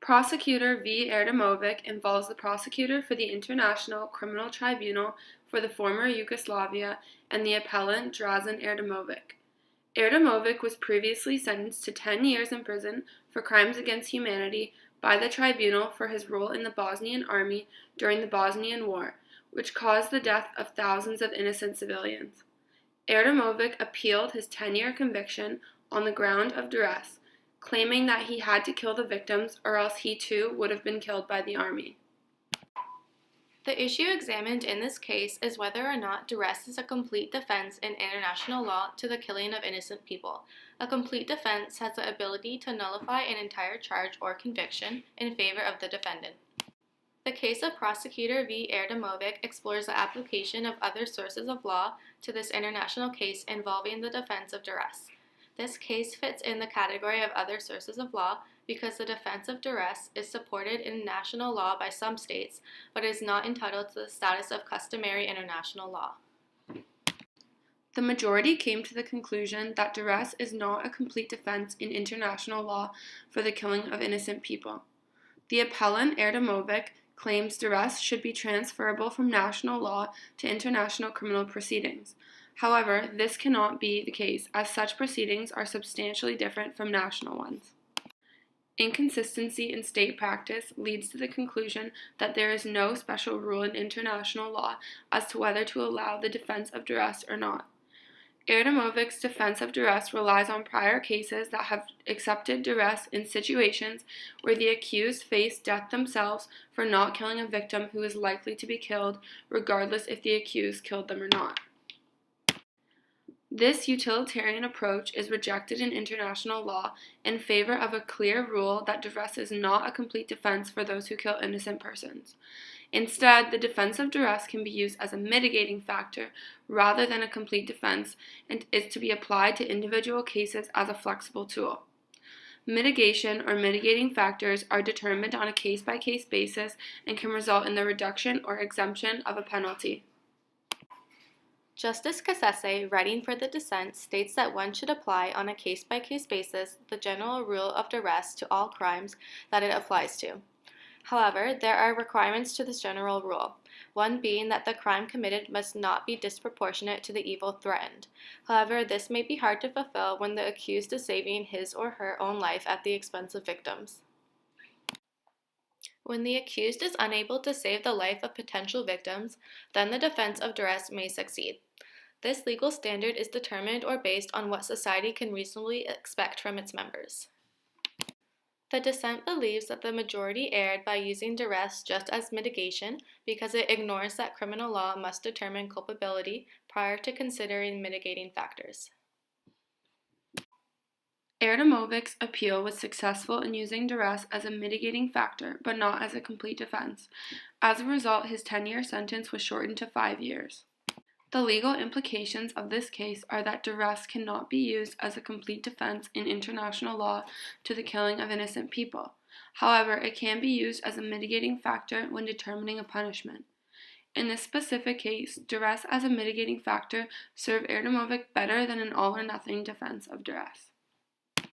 Prosecutor v. Erdemovic involves the prosecutor for the International Criminal Tribunal for the former Yugoslavia and the appellant Drazen Erdemovic. Erdemovic was previously sentenced to 10 years in prison for crimes against humanity by the tribunal for his role in the Bosnian army during the Bosnian War, which caused the death of thousands of innocent civilians. Erdemovic appealed his 10-year conviction on the ground of duress, claiming that he had to kill the victims or else he too would have been killed by the army. The issue examined in this case is whether or not duress is a complete defense in international law to the killing of innocent people. A complete defense has the ability to nullify an entire charge or conviction in favor of the defendant. The case of Prosecutor v. Erdemovic explores the application of other sources of law to this international case involving the defense of duress. This case fits in the category of other sources of law because the defense of duress is supported in national law by some states, but is not entitled to the status of customary international law. The majority came to the conclusion that duress is not a complete defense in international law for the killing of innocent people. The appellant Erdemovic claims duress should be transferable from national law to international criminal proceedings. However, this cannot be the case, as such proceedings are substantially different from national ones. Inconsistency in state practice leads to the conclusion that there is no special rule in international law as to whether to allow the defense of duress or not. Erdemovic's defense of duress relies on prior cases that have accepted duress in situations where the accused faced death themselves for not killing a victim who is likely to be killed, regardless if the accused killed them or not. This utilitarian approach is rejected in international law in favor of a clear rule that duress is not a complete defense for those who kill innocent persons. Instead, the defense of duress can be used as a mitigating factor rather than a complete defense and is to be applied to individual cases as a flexible tool. Mitigation or mitigating factors are determined on a case-by-case basis and can result in the reduction or exemption of a penalty. Justice Cassese, writing for the dissent, states that one should apply on a case-by-case basis the general rule of duress to all crimes that it applies to. However, there are requirements to this general rule, one being that the crime committed must not be disproportionate to the evil threatened. However, this may be hard to fulfill when the accused is saving his or her own life at the expense of victims. When the accused is unable to save the life of potential victims, then the defense of duress may succeed. This legal standard is determined or based on what society can reasonably expect from its members. The dissent believes that the majority erred by using duress just as mitigation because it ignores that criminal law must determine culpability prior to considering mitigating factors. Erdemovic's appeal was successful in using duress as a mitigating factor, but not as a complete defense. As a result, his 10-year sentence was shortened to 5 years. The legal implications of this case are that duress cannot be used as a complete defense in international law to the killing of innocent people. However, it can be used as a mitigating factor when determining a punishment. In this specific case, duress as a mitigating factor served Erdemovic better than an all-or-nothing defense of duress.